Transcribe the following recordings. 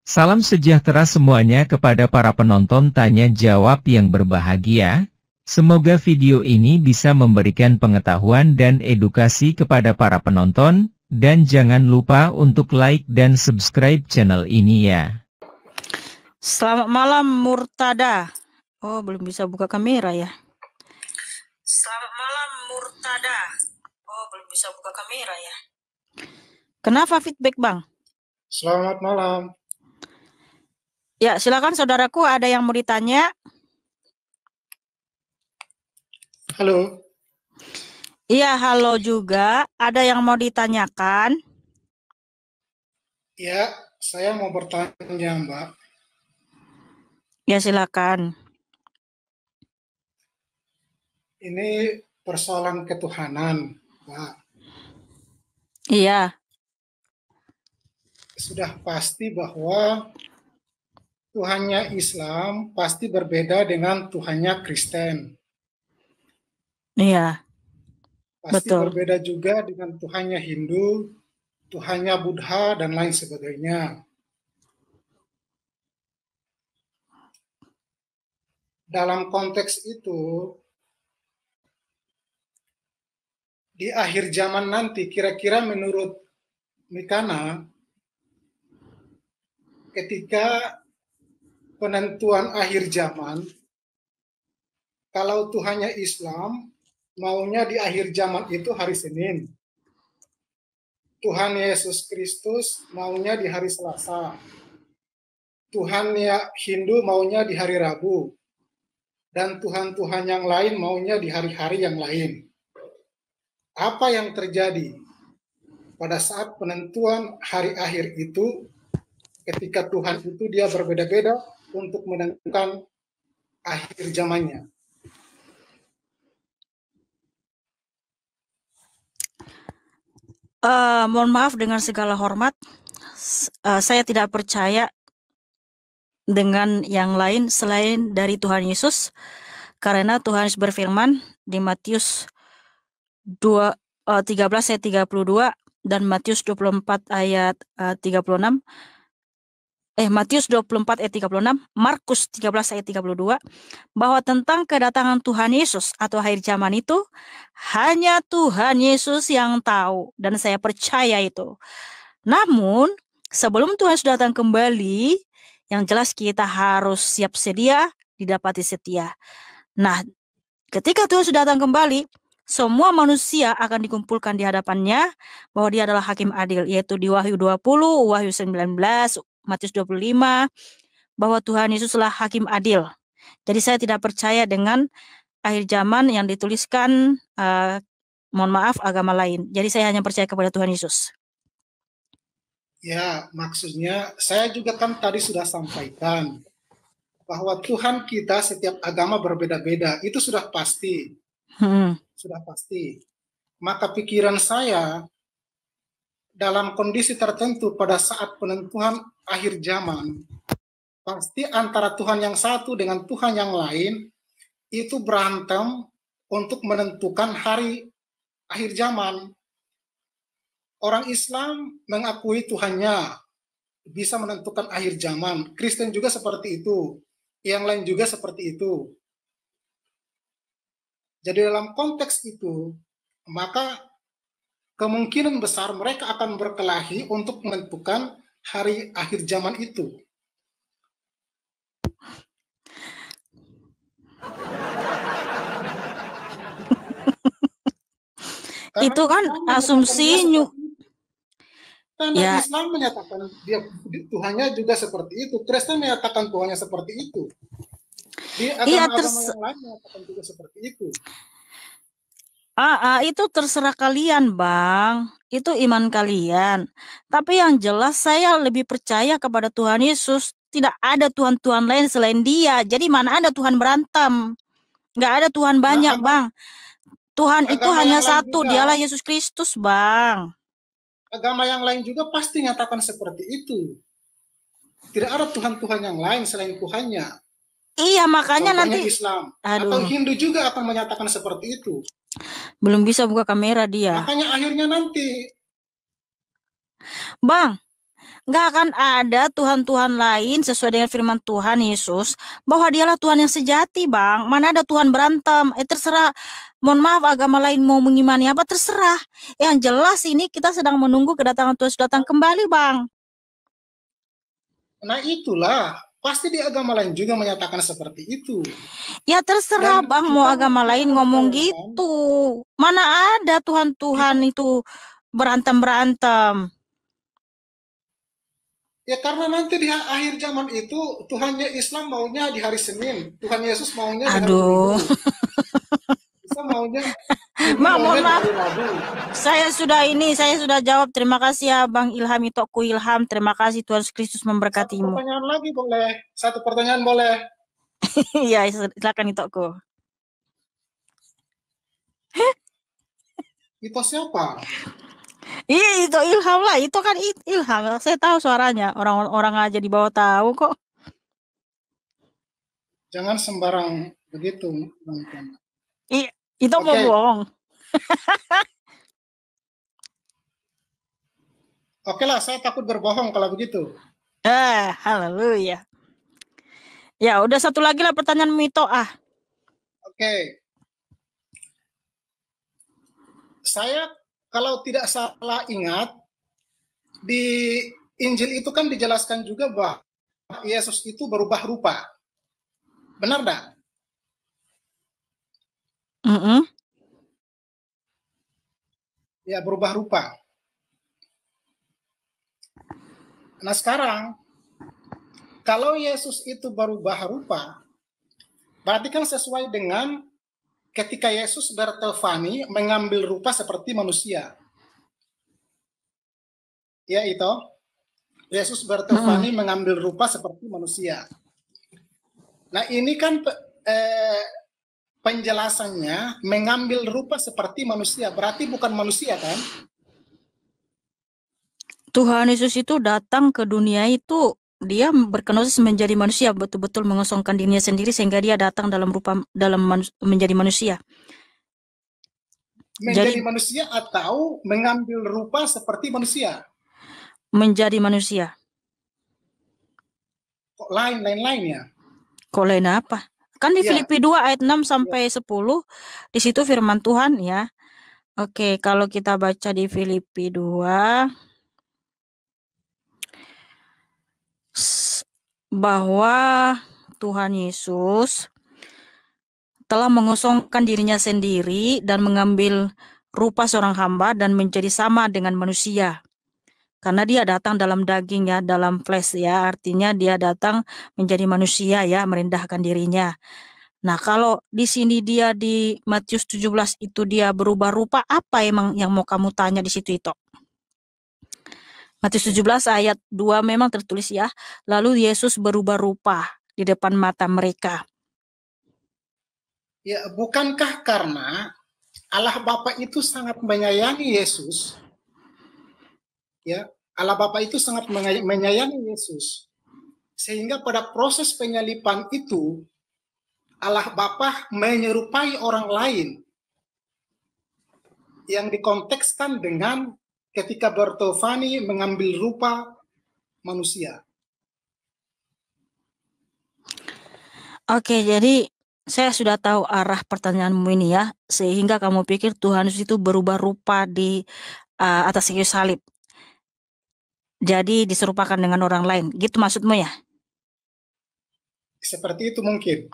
Salam sejahtera semuanya kepada para penonton tanya jawab yang berbahagia. Semoga video ini bisa memberikan pengetahuan dan edukasi kepada para penonton, dan jangan lupa untuk like dan subscribe channel ini ya. Selamat malam Murtada. Oh, belum bisa buka kamera ya. Selamat malam Murtada. Oh, belum bisa buka kamera ya. Kenapa feedback, Bang? Selamat malam. Ya, silakan saudaraku, ada yang mau ditanya? Halo. Iya, halo juga. Ada yang mau ditanyakan? Ya, saya mau bertanya, Mbak. Ya, silakan. Ini persoalan ketuhanan, Mbak. Iya. Sudah pasti bahwa Tuhannya Islam pasti berbeda dengan Tuhannya Kristen. Iya. Pasti Betul. berbeda juga dengan Tuhannya Hindu, Tuhannya Buddha, dan lain sebagainya. Dalam konteks itu, di akhir zaman nanti, kira-kira menurut Mikana, ketika penentuan akhir zaman, kalau Tuhannya Islam, maunya di akhir zaman itu hari Senin. Tuhan Yesus Kristus maunya di hari Selasa. Tuhan Hindu maunya di hari Rabu. Dan Tuhan-Tuhan yang lain maunya di hari-hari yang lain. Apa yang terjadi pada saat penentuan hari akhir itu, ketika Tuhan itu dia berbeda-beda untuk menentukan akhir zamannya? Mohon maaf dengan segala hormat, saya tidak percaya dengan yang lain selain dari Tuhan Yesus, karena Tuhan Yesus berfirman di Matius 13 ayat 32 dan Matius 24 ayat 36. Matius 24 ayat 36, Markus 13 ayat 32, bahwa tentang kedatangan Tuhan Yesus atau akhir zaman itu hanya Tuhan Yesus yang tahu, dan saya percaya itu. Namun sebelum Tuhan sudah datang kembali, yang jelas kita harus siap sedia, didapati setia. Nah, ketika Tuhan sudah datang kembali, semua manusia akan dikumpulkan di hadapannya, bahwa dia adalah hakim adil, yaitu di Wahyu 20, Wahyu 19, Matius 25, bahwa Tuhan Yesuslah hakim adil. Jadi saya tidak percaya dengan akhir zaman yang dituliskan, mohon maaf, agama lain. Jadi saya hanya percaya kepada Tuhan Yesus. Ya, maksudnya saya juga kan tadi sudah sampaikan bahwa Tuhan kita setiap agama berbeda-beda, itu sudah pasti. Sudah pasti. Maka pikiran saya, dalam kondisi tertentu pada saat penentuan akhir zaman, pasti antara Tuhan yang satu dengan Tuhan yang lain itu berantem untuk menentukan hari akhir zaman. Orang Islam mengakui Tuhannya bisa menentukan akhir zaman. Kristen juga seperti itu. Yang lain juga seperti itu. Jadi dalam konteks itu, maka kemungkinan besar mereka akan berkelahi untuk menentukan hari akhir zaman itu. Itu kan asumsi karena Islam menyatakan dia Tuhannya juga seperti itu, Kristen menyatakan Tuhannya seperti itu, di agama-agama yang lain menyatakan juga seperti itu. Itu terserah kalian, Bang. Itu iman kalian. Tapi yang jelas saya lebih percaya kepada Tuhan Yesus. Tidak ada Tuhan-Tuhan lain selain Dia. Jadi mana ada Tuhan berantem? Nggak ada Tuhan banyak, Bang. Tuhan itu hanya satu, Dialah Yesus Kristus, Bang. Agama yang lain juga pasti nyatakan seperti itu. Tidak ada Tuhan-Tuhan yang lain selain Tuhannya. Iya, makanya contohnya nanti Islam. Atau Hindu juga akan menyatakan seperti itu. Belum bisa buka kamera dia. Makanya akhirnya nanti, Bang, Nggak akan ada Tuhan-Tuhan lain sesuai dengan firman Tuhan Yesus bahwa dialah Tuhan yang sejati, Bang. Mana ada Tuhan berantem? Terserah. Mohon maaf, agama lain mau mengimani apa terserah. Yang jelas ini kita sedang menunggu kedatangan Tuhan datang kembali, Bang. Nah itulah, pasti di agama lain juga menyatakan seperti itu. Ya terserah, dan Bang, mau agama lain ngomong gitu. Mana ada Tuhan-Tuhan itu berantem-berantem. Ya karena nanti di akhir zaman itu Tuhannya Islam maunya di hari Senin, Tuhan Yesus maunya di hari Minggu. Bisa maunya mohon maaf. Saya sudah jawab. Terima kasih ya Bang Ilham Itoku Ilham. Terima kasih, Tuhan Kristus memberkatimu. Satu pertanyaan lagi boleh? Satu pertanyaan boleh? Iya, silakan Itoku. Itu siapa? Iya, itu Ilham lah. Itu kan Ilham. Saya tahu suaranya. Orang-orang aja di bawah tahu kok. Jangan sembarang begitu, teman-teman. Itu mau bohong. Oke lah, saya takut berbohong kalau begitu. Haleluya. Ya, udah satu lagi lah pertanyaan Mito Oke. Saya kalau tidak salah ingat, di Injil itu kan dijelaskan juga bahwa Yesus itu berubah rupa. Benar enggak? Ya, berubah rupa. Nah sekarang, kalau Yesus itu berubah rupa, berarti kan sesuai dengan ketika Yesus berteofani mengambil rupa seperti manusia. Ya itu, Yesus berteofani mengambil rupa seperti manusia. Nah ini kan penjelasannya mengambil rupa seperti manusia, berarti bukan manusia kan? Tuhan Yesus itu datang ke dunia itu, dia berkenosis menjadi manusia, betul-betul mengosongkan dirinya sendiri sehingga dia datang menjadi manusia. Menjadi manusia atau mengambil rupa seperti manusia? Menjadi manusia. Kok lain ya? Kok lain apa? Kan di Filipi 2 ayat 6 sampai 10, di situ firman Tuhan ya. Oke, kalau kita baca di Filipi 2 bahwa Tuhan Yesus telah mengosongkan dirinya sendiri dan mengambil rupa seorang hamba dan menjadi sama dengan manusia. Karena dia datang dalam daging ya, dalam flesh ya, artinya dia datang menjadi manusia ya, merendahkan dirinya. Nah, kalau di sini dia di Matius 17 itu dia berubah rupa, apa emang yang mau kamu tanya di situ itu? Matius 17 ayat 2 memang tertulis ya, lalu Yesus berubah rupa di depan mata mereka. Ya, bukankah karena Allah Bapa itu sangat menyayangi Yesus? Ya, Allah Bapa itu sangat menyayangi Yesus. Sehingga pada proses penyalipan itu, Allah Bapa menyerupai orang lain yang dikontekskan dengan ketika berteofani mengambil rupa manusia. Oke, jadi saya sudah tahu arah pertanyaanmu ini ya, sehingga kamu pikir Tuhan Yesus itu berubah rupa di atas kayu salib. Jadi diserupakan dengan orang lain, gitu maksudmu ya? Seperti itu mungkin.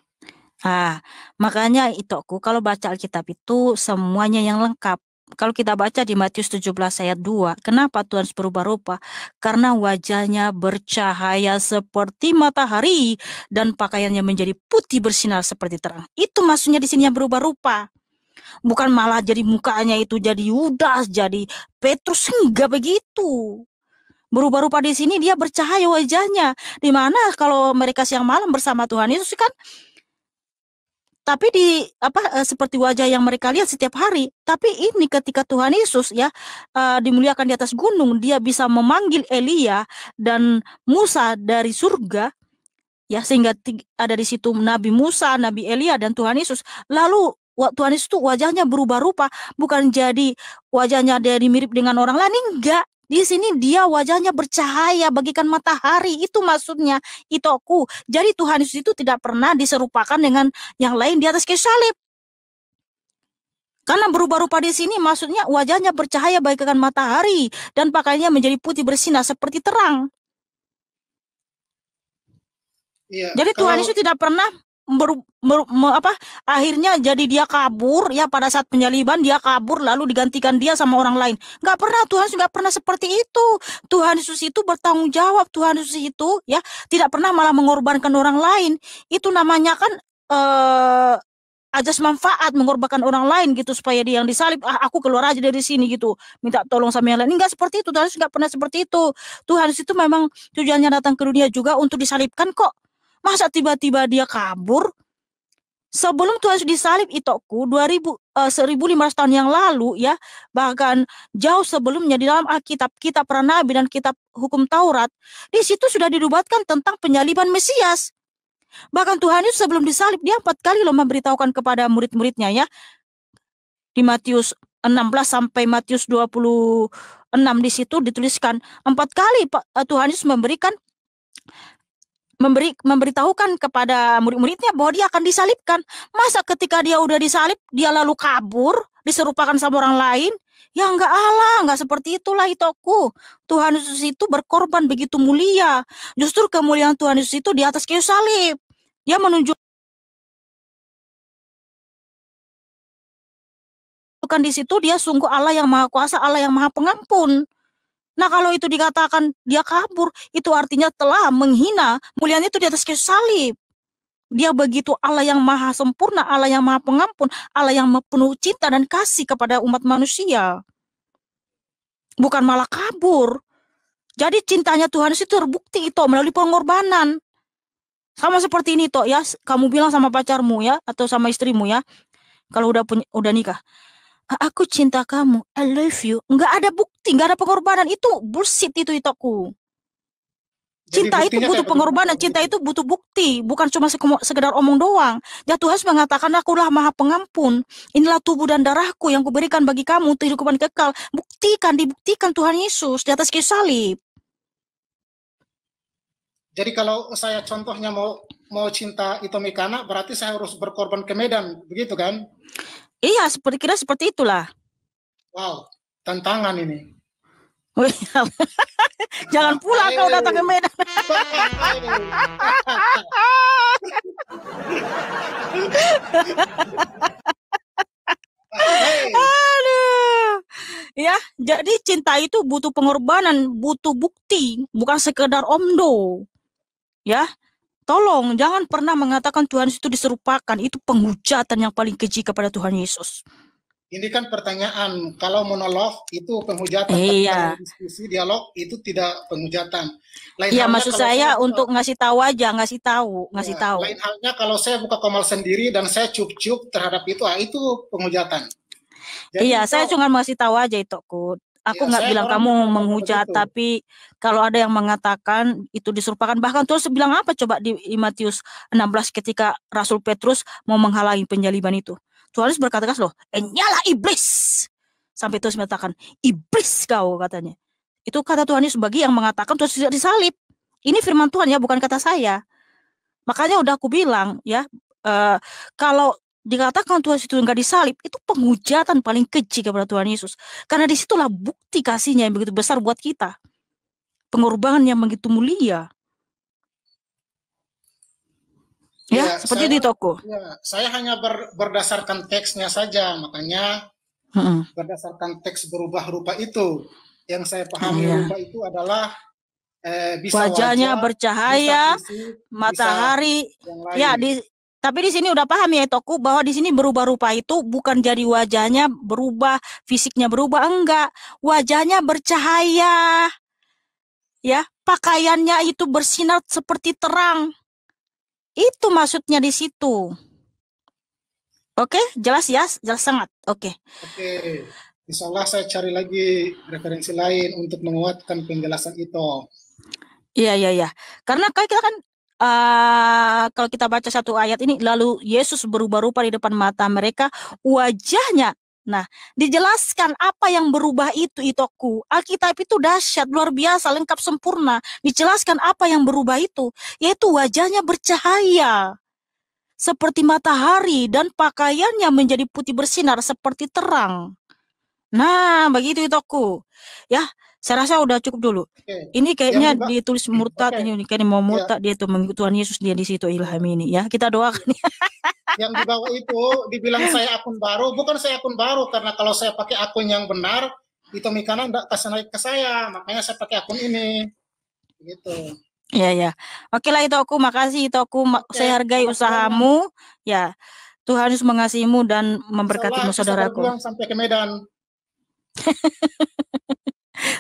Makanya Itoku kalau baca Alkitab itu semuanya yang lengkap. Kalau kita baca di Matius 17 ayat 2, kenapa Tuhan berubah rupa? Karena wajahnya bercahaya seperti matahari dan pakaiannya menjadi putih bersinar seperti terang. Itu maksudnya di sini yang berubah rupa. Bukan malah jadi mukanya itu jadi Yudas, jadi Petrus, enggak begitu. Berubah rupa di sini dia bercahaya wajahnya. Di mana kalau mereka siang malam bersama Tuhan Yesus kan, tapi seperti wajah yang mereka lihat setiap hari. Tapi ini ketika Tuhan Yesus ya dimuliakan di atas gunung, dia bisa memanggil Elia dan Musa dari surga ya, sehingga ada di situ Nabi Musa, Nabi Elia dan Tuhan Yesus. Lalu Tuhan Yesus itu wajahnya berubah rupa, bukan jadi wajahnya dari mirip dengan orang lain, enggak. Di sini dia wajahnya bercahaya bagikan matahari. Itu maksudnya, itoku. Jadi Tuhan Yesus itu tidak pernah diserupakan dengan yang lain di atas kayu salib. Karena berubah rupa di sini maksudnya wajahnya bercahaya bagaikan matahari dan pakaiannya menjadi putih bersinar seperti terang. Iya, Jadi Tuhan Yesus tidak pernah akhirnya jadi dia kabur ya, pada saat penyaliban dia kabur lalu digantikan dia sama orang lain. Nggak pernah, Tuhan Yesus nggak pernah seperti itu. Tuhan Yesus itu bertanggung jawab. Tuhan Yesus itu ya tidak pernah malah mengorbankan orang lain. Itu namanya kan ajas manfaat, mengorbankan orang lain gitu supaya dia yang disalib. Aku keluar aja dari sini gitu, minta tolong sama yang lain. Enggak seperti itu. Tuhan Yesus nggak pernah seperti itu. Tuhan Yesus itu memang tujuannya datang ke dunia juga untuk disalibkan kok. Masa tiba-tiba dia kabur? Sebelum Tuhan Yesus disalib itoku 1500 tahun yang lalu ya, bahkan jauh sebelumnya di dalam Alkitab, kitab para nabi dan kitab hukum Taurat, di situ sudah dinubuatkan tentang penyaliban Mesias. Bahkan Tuhan Yesus sebelum disalib dia 4 kali loh memberitahukan kepada murid-muridnya ya. Di Matius 16 sampai Matius 26 di situ dituliskan 4 kali Tuhan Yesus memberitahukan kepada murid-muridnya bahwa dia akan disalibkan. Masa ketika dia udah disalib, dia lalu kabur, diserupakan sama orang lain? Ya enggak seperti itulah itoku. Tuhan Yesus itu berkorban begitu mulia. Justru kemuliaan Tuhan Yesus itu di atas kayu salib. Dia menunjukkan di situ dia sungguh Allah yang Maha Kuasa, Allah yang Maha Pengampun. Nah, kalau itu dikatakan dia kabur, itu artinya telah menghina mulianya itu di atas kayu salib. Dia begitu Allah yang Maha Sempurna, Allah yang Maha Pengampun, Allah yang penuh cinta dan kasih kepada umat manusia. Bukan malah kabur. Jadi cintanya Tuhan itu terbukti itu melalui pengorbanan. Sama seperti ini toh ya, kamu bilang sama pacarmu ya atau sama istrimu ya, kalau udah nikah, aku cinta kamu, I love you. Nggak ada bukti, nggak ada pengorbanan, itu bullshit itu aku. Cinta itu butuh pengorbanan, cinta itu butuh bukti, bukan cuma sekedar omong doang. Ya Tuhan mengatakan, akulah Maha Pengampun. Inilah tubuh dan darahku yang kuberikan bagi kamu untuk kehidupan kekal. Dibuktikan Tuhan Yesus di atas kayu salib. Jadi kalau saya contohnya mau cinta Itomikana, berarti saya harus berkorban ke Medan, begitu kan? Iya, kira seperti itulah. Wow, tantangan ini. Jangan pula kau datang ke Medan. Aduh. Ya, jadi cinta itu butuh pengorbanan, butuh bukti, bukan sekedar omdo. Ya, tolong jangan pernah mengatakan Tuhan Yesus itu diserupakan. Itu penghujatan yang paling keji kepada Tuhan Yesus. Ini kan pertanyaan, kalau monolog itu penghujatan, iya. Tapi diskusi dialog itu tidak penghujatan. Iya, maksud saya untuk ngasih tahu aja, ngasih tahu. Lain halnya kalau saya buka komal sendiri dan saya cup-cup terhadap itu penghujatan. Jadi iya, saya cuma ngasih tahu aja itu, Kut. Aku nggak bilang kamu menghujat, tapi kalau ada yang mengatakan itu diserupakan, bahkan Tuhan bilang apa coba di Matius 16 ketika Rasul Petrus mau menghalangi penyaliban itu. Tuhan berkata loh, nyala iblis. Sampai Tuhan mengatakan, iblis kau katanya. Itu kata Tuhan Yesus bagi yang mengatakan Tuhan tidak disalib. Ini firman Tuhan ya, bukan kata saya. Makanya udah aku bilang ya, kalau dikatakan Tuhan itu enggak disalib, itu penghujatan paling keji kepada Tuhan Yesus. Karena disitulah bukti kasihnya yang begitu besar buat kita. Pengorbanan yang begitu mulia. Ya, seperti di toko. Ya, saya hanya berdasarkan teksnya saja, makanya berdasarkan teks berubah rupa itu. Yang saya pahami rupa itu adalah bisa wajahnya bercahaya, bisa fisik, matahari. Bisa ya, tapi di sini udah paham ya Toku bahwa di sini berubah rupa itu bukan jadi wajahnya berubah, fisiknya berubah, enggak. Wajahnya bercahaya. Ya, pakaiannya itu bersinar seperti terang. Itu maksudnya di situ. Oke, jelas ya? Jelas sangat. Oke. Insya Allah saya cari lagi referensi lain untuk menguatkan penjelasan itu. Iya. Karena kita kan kalau kita baca satu ayat ini, lalu Yesus berubah rupa di depan mata mereka, wajahnya Nah, dijelaskan apa yang berubah itu Itoku. Alkitab itu dahsyat, luar biasa, lengkap, sempurna. Dijelaskan apa yang berubah itu, yaitu wajahnya bercahaya seperti matahari dan pakaiannya menjadi putih bersinar seperti terang. Nah, begitu Itoku. Ya, saya rasa udah cukup dulu. Ini kayaknya ditulis murtad, ini kayaknya mau murtad dia tuh mengikut Tuhan Yesus, dia di situ ilham ini ya. Kita doakan. Yang di bawah itu dibilang saya akun baru, bukan saya akun baru, karena kalau saya pakai akun yang benar, itu Mikana enggak kasih naik ke saya, makanya saya pakai akun ini. Gitu. Ya. Oke lah Itoku, makasih Itoku, saya hargai usahamu. Ya, Tuhan Yesus mengasihimu dan memberkatimu saudaraku. Sampai ke Medan.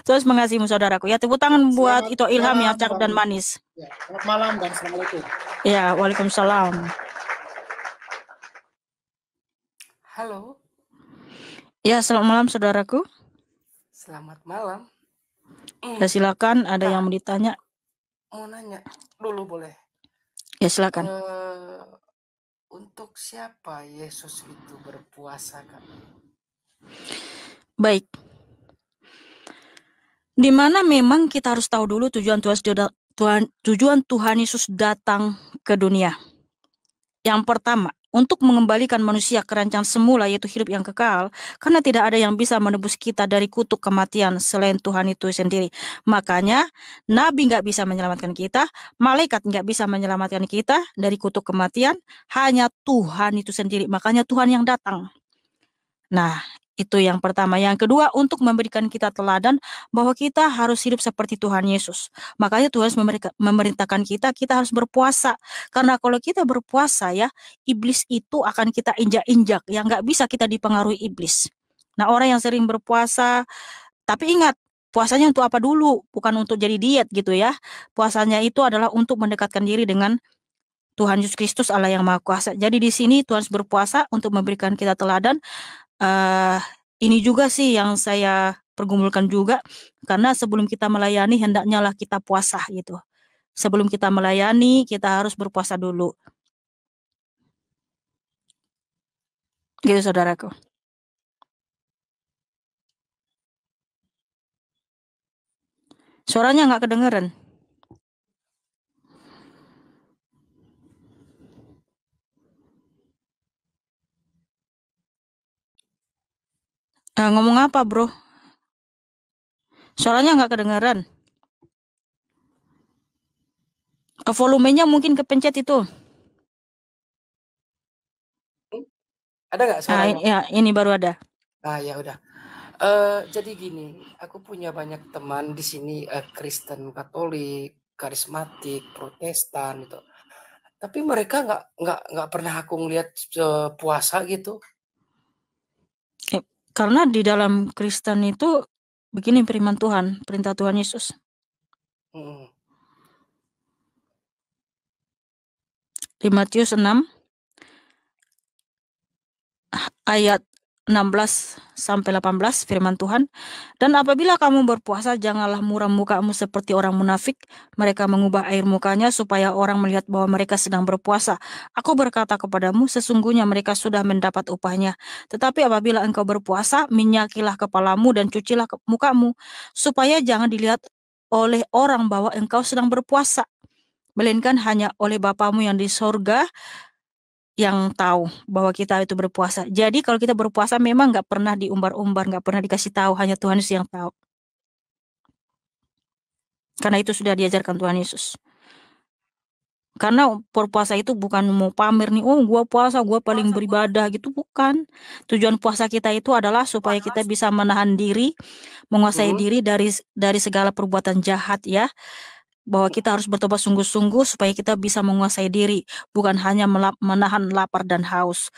Terus mengasihimu saudaraku. Ya, tepuk tangan buat Ito Ilham yang cakep dan manis. Ya, selamat malam dan assalamualaikum. Ya, waalaikumsalam. Halo. Ya, selamat malam saudaraku. Selamat malam. Ya, silakan, ada yang mau ditanya. Mau nanya dulu boleh? Ya, silakan. Untuk siapa Yesus itu berpuasa, Kak? Baik. Di mana memang kita harus tahu dulu tujuan Tuhan Yesus datang ke dunia. Yang pertama, untuk mengembalikan manusia ke rancangan semula, yaitu hidup yang kekal, karena tidak ada yang bisa menebus kita dari kutuk kematian selain Tuhan itu sendiri. Makanya nabi nggak bisa menyelamatkan kita, malaikat nggak bisa menyelamatkan kita dari kutuk kematian, hanya Tuhan itu sendiri. Makanya Tuhan yang datang. Nah, itu yang pertama. Yang kedua, untuk memberikan kita teladan bahwa kita harus hidup seperti Tuhan Yesus. Makanya Tuhan memerintahkan kita harus berpuasa. Karena kalau kita berpuasa ya, iblis itu akan kita injak-injak. Yang nggak bisa kita dipengaruhi iblis. Nah, orang yang sering berpuasa, tapi ingat, puasanya untuk apa dulu? Bukan untuk jadi diet gitu ya. Puasanya itu adalah untuk mendekatkan diri dengan Tuhan Yesus Kristus Allah yang Maha Kuasa. Jadi di sini Tuhan berpuasa untuk memberikan kita teladan. Ini juga sih yang saya pergumulkan juga, karena sebelum kita melayani hendaknya lah kita puasa gitu. Sebelum kita melayani kita harus berpuasa dulu. Gitu saudaraku. Suaranya nggak kedengeran. Ngomong apa bro? Suaranya nggak kedengeran. Volumenya mungkin kepencet itu. Ada nggak suaranya? Ya, ini baru ada. Ya udah. Jadi gini, aku punya banyak teman di sini Kristen, Katolik, karismatik, Protestan gitu. Tapi mereka nggak pernah aku ngeliat puasa gitu. Karena di dalam Kristen itu begini firman Tuhan, perintah Tuhan Yesus. Di Matius 6 ayat 16-18 firman Tuhan. Dan apabila kamu berpuasa, janganlah muram mukamu seperti orang munafik. Mereka mengubah air mukanya supaya orang melihat bahwa mereka sedang berpuasa. Aku berkata kepadamu, sesungguhnya mereka sudah mendapat upahnya. Tetapi apabila engkau berpuasa, minyakilah kepalamu dan cucilah mukamu, supaya jangan dilihat oleh orang bahwa engkau sedang berpuasa, melainkan hanya oleh Bapamu yang di sorga yang tahu bahwa kita itu berpuasa. Jadi kalau kita berpuasa memang nggak pernah diumbar-umbar, nggak pernah dikasih tahu, hanya Tuhan Yesus yang tahu. Karena itu sudah diajarkan Tuhan Yesus. Karena berpuasa itu bukan mau pamer nih, oh gua puasa, gua paling beribadah gitu, bukan. Tujuan puasa kita itu adalah supaya kita bisa menahan diri, menguasai diri dari segala perbuatan jahat ya. Bahwa kita harus bertobat sungguh-sungguh supaya kita bisa menguasai diri, bukan hanya menahan lapar dan haus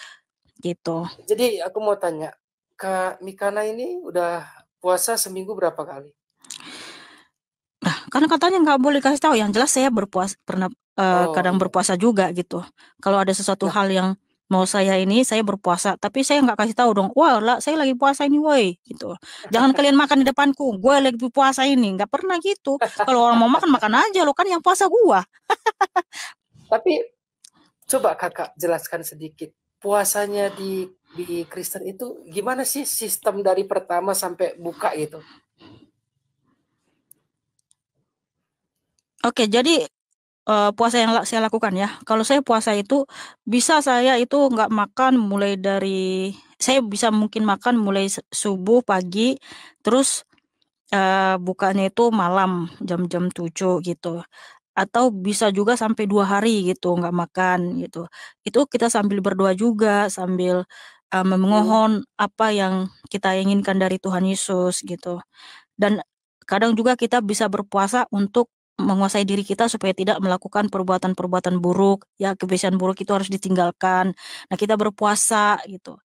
gitu. Jadi aku mau tanya, Kak Mikana ini udah puasa seminggu berapa kali? Nah, karena katanya nggak boleh kasih tahu. Yang jelas saya berpuasa pernah kadang berpuasa juga gitu. Kalau ada sesuatu hal yang mau saya berpuasa, tapi saya nggak kasih tahu dong. Wah, lah, saya lagi puasa ini, woi, gitu. Jangan kalian makan di depanku. Gue lagi puasa ini. Nggak pernah gitu. Kalau orang mau makan aja lo, kan yang puasa gua. Tapi coba kakak jelaskan sedikit puasanya di di Kristen itu gimana sih sistem dari pertama sampai buka gitu? Oke, jadi puasa yang saya lakukan ya. Kalau saya puasa itu bisa saya itu nggak makan mulai dari saya bisa mungkin makan mulai subuh pagi, terus bukanya itu malam jam-jam 7 gitu. Atau bisa juga sampai 2 hari gitu nggak makan gitu. Itu kita sambil berdoa juga, sambil memohon apa yang kita inginkan dari Tuhan Yesus gitu. Dan kadang juga kita bisa berpuasa untuk menguasai diri kita supaya tidak melakukan perbuatan-perbuatan buruk, ya kebiasaan buruk itu harus ditinggalkan. Nah, kita berpuasa gitu.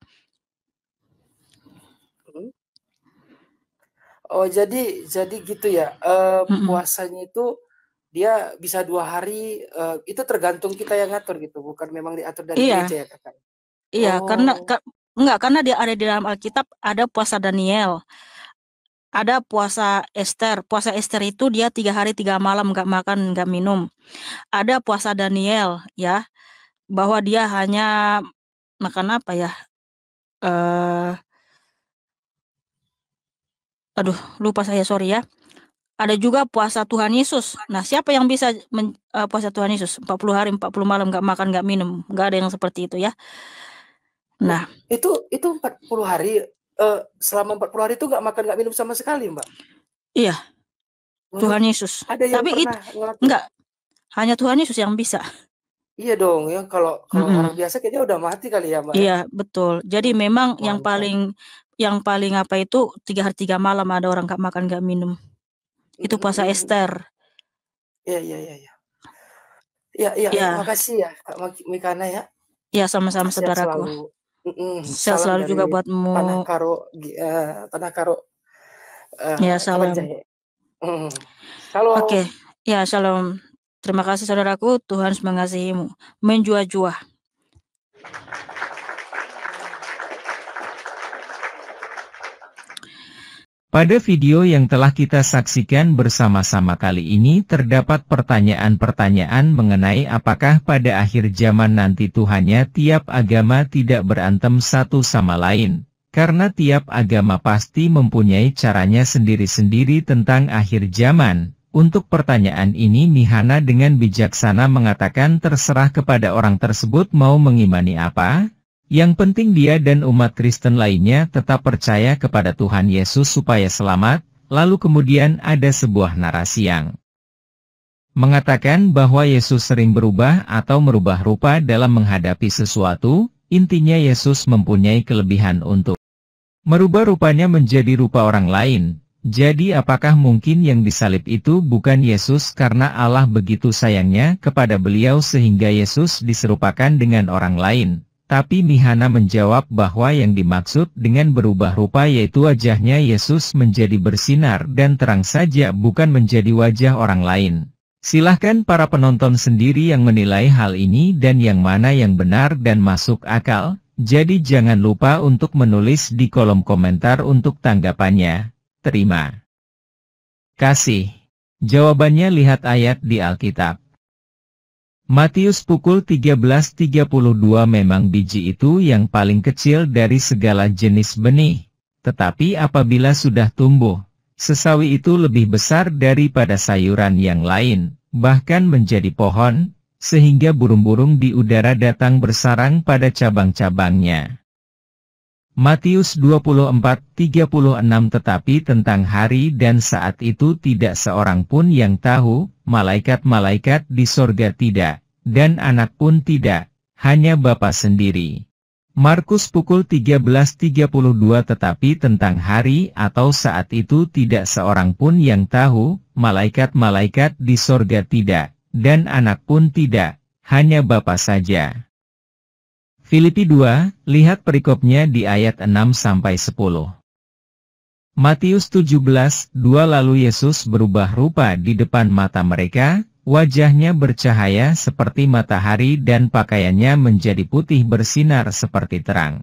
Oh, jadi gitu ya. Puasanya itu dia bisa 2 hari, itu tergantung kita yang ngatur gitu, bukan memang diatur dari Iya. gereja ya, Kakak? Iya, karena dia ada di dalam Alkitab, ada puasa Daniel. Ada puasa Ester. Puasa Ester itu dia 3 hari 3 malam nggak makan, nggak minum. Ada puasa Daniel ya, bahwa dia hanya makan apa ya? Aduh, lupa saya, sorry ya. Ada juga puasa Tuhan Yesus. Nah, siapa yang bisa puasa Tuhan Yesus? 40 hari 40 malam nggak makan, nggak minum. Nggak ada yang seperti itu ya. Nah, itu 40 hari, selama 40 hari itu nggak makan, nggak minum sama sekali, Mbak? Iya. Tuhan Yesus. Ada yang Tapi pernah ngelakuin? enggak, hanya Tuhan Yesus yang bisa. Iya dong ya, kalau orang biasa kayaknya udah mati kali ya, Mbak? Iya, betul. Jadi memang yang paling apa itu 3 hari 3 malam ada orang nggak makan, nggak minum. Itu puasa Ester. Iya. Ya, makasih ya Kak Mikana ya. Ya, sama-sama saudaraku. Sehat selalu juga buatmu. Tanah Karo. Ya, salam. Halo. Oke, ya shalom. Terima kasih saudaraku, Tuhan mengasihimu. Menjua-jua. Pada video yang telah kita saksikan bersama-sama kali ini terdapat pertanyaan-pertanyaan mengenai apakah pada akhir zaman nanti Tuhannya tiap agama tidak berantem satu sama lain. Karena tiap agama pasti mempunyai caranya sendiri-sendiri tentang akhir zaman. Untuk pertanyaan ini Mihana dengan bijaksana mengatakan terserah kepada orang tersebut mau mengimani apa. Yang penting dia dan umat Kristen lainnya tetap percaya kepada Tuhan Yesus supaya selamat. Lalu kemudian ada sebuah narasi yang mengatakan bahwa Yesus sering berubah atau merubah rupa dalam menghadapi sesuatu. Intinya Yesus mempunyai kelebihan untuk merubah rupanya menjadi rupa orang lain. Jadi apakah mungkin yang disalib itu bukan Yesus karena Allah begitu sayangnya kepada beliau sehingga Yesus diserupakan dengan orang lain? Tapi Mihana menjawab bahwa yang dimaksud dengan berubah rupa yaitu wajahnya Yesus menjadi bersinar dan terang saja bukan menjadi wajah orang lain. Silahkan para penonton sendiri yang menilai hal ini dan yang mana yang benar dan masuk akal. Jadi jangan lupa untuk menulis di kolom komentar untuk tanggapannya. Terima kasih. Jawabannya lihat ayat di Alkitab. Matius pukul 13.32 memang biji itu yang paling kecil dari segala jenis benih. Tetapi apabila sudah tumbuh, sesawi itu lebih besar daripada sayuran yang lain, bahkan menjadi pohon, sehingga burung-burung di udara datang bersarang pada cabang-cabangnya. Matius 24:36 Tetapi tentang hari dan saat itu tidak seorang pun yang tahu, malaikat-malaikat di sorga tidak, dan anak pun tidak, hanya Bapa sendiri. Markus pukul 13.32 Tetapi tentang hari atau saat itu tidak seorang pun yang tahu, malaikat-malaikat di sorga tidak, dan anak pun tidak, hanya Bapa saja. Filipi 2, lihat perikopnya di ayat 6-10. Matius 17:2 Lalu Yesus berubah rupa di depan mata mereka, wajahnya bercahaya seperti matahari dan pakaiannya menjadi putih bersinar seperti terang.